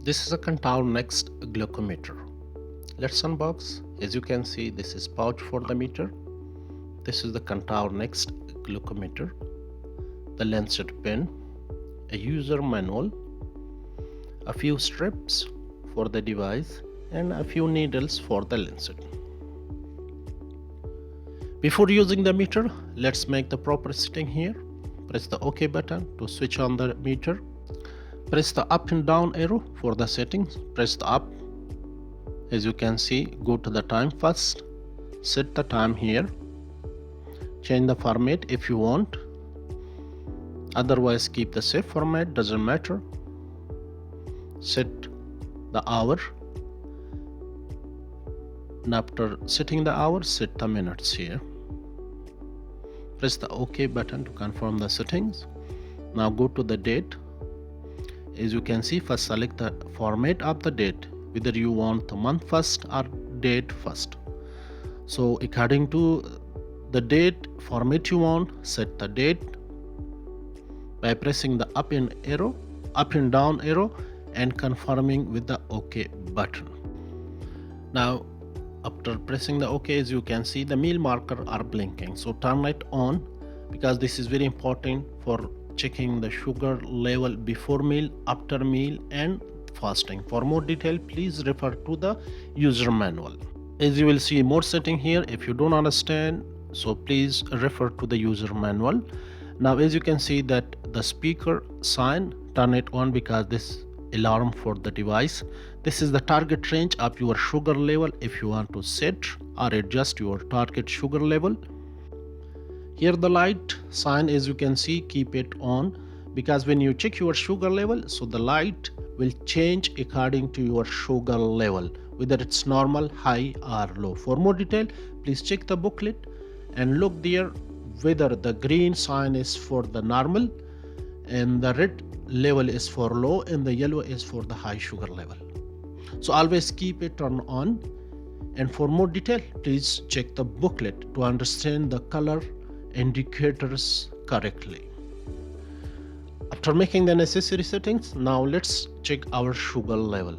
This is a Kantar Next glucometer. Let's unbox. As you can see, this is pouch for the meter. This is the Kantar Next glucometer, the lancet pin, a user manual, a few strips for the device, and a few needles for the lancet. Before using the meter, let's make the proper setting here. Press the OK button to switch on the meter. Press the up and down arrow for the settings. Press the up. As you can see, go to the time first. Set the time here. Change the format if you want. Otherwise, keep the same format, doesn't matter. Set the hour. And after setting the hour, set the minutes here. Press the OK button to confirm the settings. Now go to the date. As you can see, first select the format of the date, whether you want the month first or date first. So according to the date format you want, set the date by pressing the up and down arrow and confirming with the OK button. Now after pressing the OK, as you can see, the meal marker are blinking, so turn it on because this is very important for checking the sugar level before meal, after meal, and fasting. For more detail, please refer to the user manual. As you will see more setting here, if you don't understand, so please refer to the user manual. Now as you can see that the speaker sign, turn it on because this alarm for the device. This is the target range of your sugar level if you want to set or adjust your target sugar level. Here the light sign, as you can see, keep it on because when you check your sugar level, so the light will change according to your sugar level, whether it's normal, high or low. For more detail, please check the booklet and look there whether the green sign is for the normal and the red level is for low and the yellow is for the high sugar level. So always keep it turned on, and for more detail, please check the booklet to understand the color indicators correctly. After making the necessary settings, now let's check our sugar level.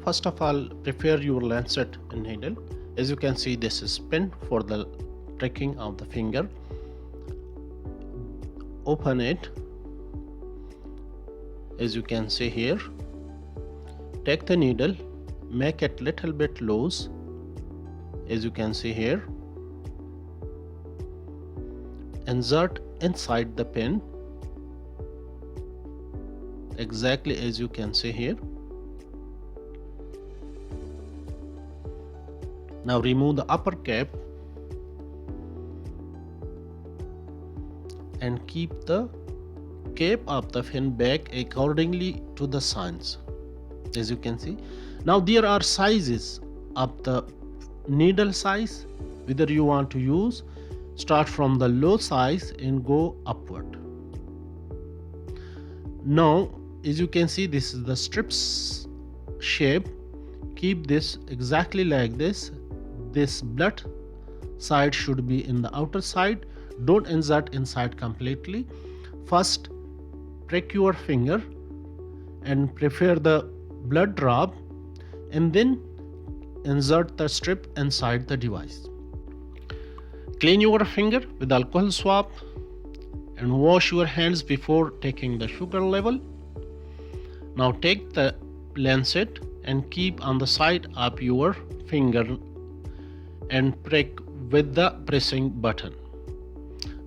First of all, prepare your lancet and needle. As you can see, this is pin for the tracking of the finger. Open it. As you can see here, take the needle, make it little bit loose. As you can see here, insert inside the pin exactly as you can see here. Now remove the upper cap and keep the cap of the pin back accordingly to the signs. As you can see, now there are sizes of the needle size, whether you want to use start from the low size and go upward. Now as you can see, this is the strips shape. Keep this exactly like this. This blood side should be in the outer side. Don't insert inside completely. First prick your finger and prepare the blood drop and then insert the strip inside the device. Clean your finger with alcohol swab and wash your hands before taking the sugar level. Now take the lancet and keep on the side of your finger and prick with the pressing button.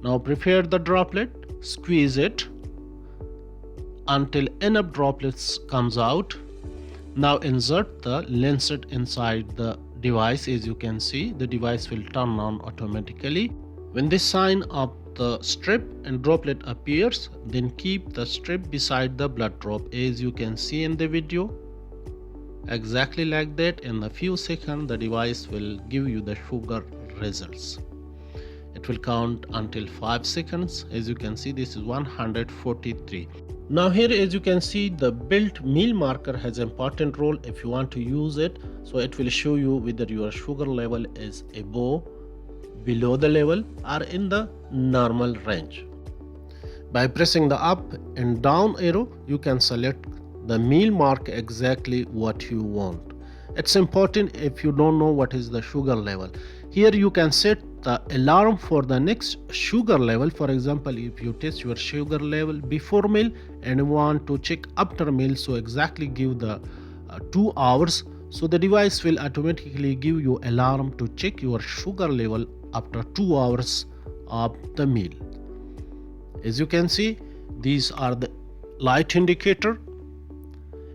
Now prepare the droplet, squeeze it until enough droplets comes out. Now insert the lancet inside the device. As you can see, the device will turn on automatically. When this sign of the strip and droplet appears, then keep the strip beside the blood drop as you can see in the video. Exactly like that, in a few seconds the device will give you the sugar results. It will count until 5 seconds. As you can see, this is 143. Now here, as you can see, the built meal marker has an important role if you want to use it. So it will show you whether your sugar level is above, below the level, or in the normal range. By pressing the up and down arrow, you can select the meal mark exactly what you want. It's important if you don't know what is the sugar level. Here you can set the alarm for the next sugar level. For example, if you test your sugar level before meal and you want to check after meal, so exactly give the 2 hours, so the device will automatically give you alarm to check your sugar level after 2 hours of the meal. As you can see, these are the light indicator.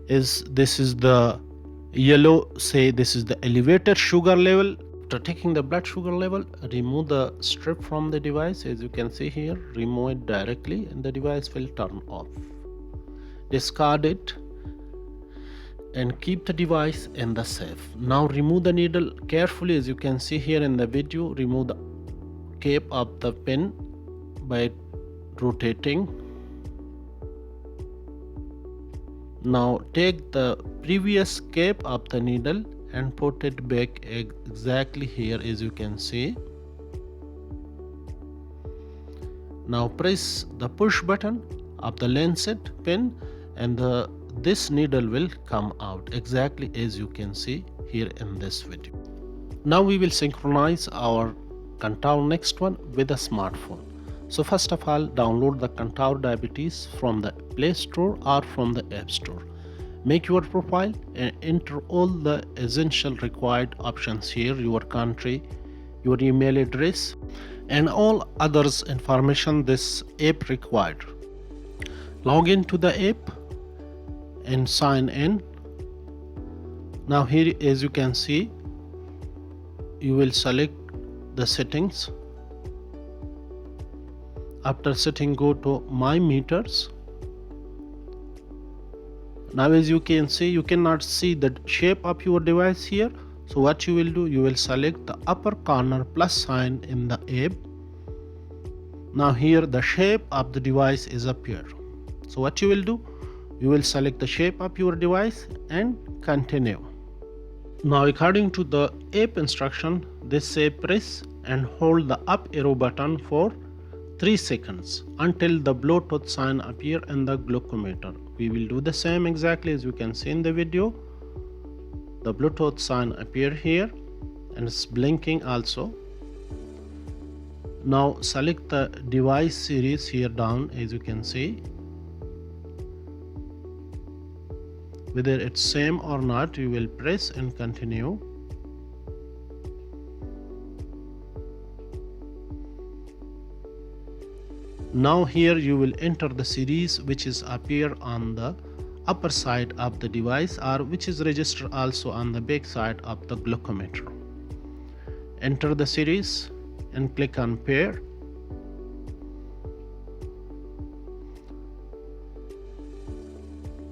This is the yellow, say this is the elevated sugar level. After taking the blood sugar level, remove the strip from the device. As you can see here, remove it directly and the device will turn off. Discard it and keep the device in the safe. Now remove the needle carefully. As you can see here in the video, remove the cap of the pen by rotating. Now take the previous cap of the needle and put it back exactly here, as you can see. Now press the push button of the lancet pin and this needle will come out exactly as you can see here in this video. Now we will synchronize our Contour Next One with a smartphone. So first of all, download the Contour Diabetes from the Play Store or from the App Store. Make your profile and enter all the essential required options here: your country, your email address, and all others information this app required. Log into the app and sign in. Now here, as you can see, you will select the settings. After setting, go to My Meters. Now as you can see, you cannot see the shape of your device here. So what you will do, you will select the upper corner plus sign in the app. Now here the shape of the device is appear. So what you will do, you will select the shape of your device and continue. Now according to the app instruction, this say press and hold the up arrow button for 3 seconds until the Bluetooth sign appear in the glucometer. We will do the same exactly as you can see in the video. The Bluetooth sign appear here and it's blinking also. Now select the device series here down, as you can see. Whether it's same or not, you will press and continue. Now here you will enter the series which is appear on the upper side of the device or which is registered also on the back side of the glucometer. Enter the series and click on pair.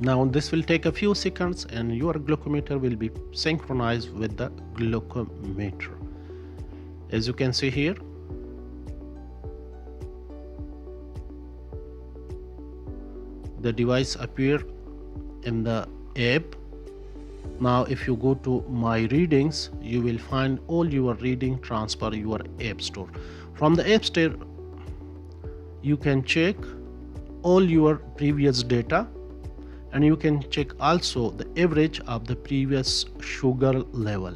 Now this will take a few seconds and your glucometer will be synchronized with the glucometer. As you can see here, the device appear in the app. Now if you go to My Readings, you will find all your reading transfer your app store. From the app store, you can check all your previous data and you can check also the average of the previous sugar level.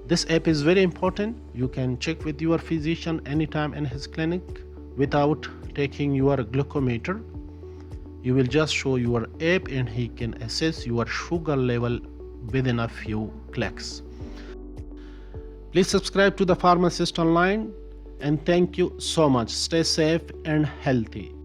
This app is very important. You can check with your physician anytime in his clinic without taking your glucometer. You will just show your app and he can assess your sugar level within a few clicks. Please subscribe to the Pharmacist Online and thank you so much. Stay safe and healthy.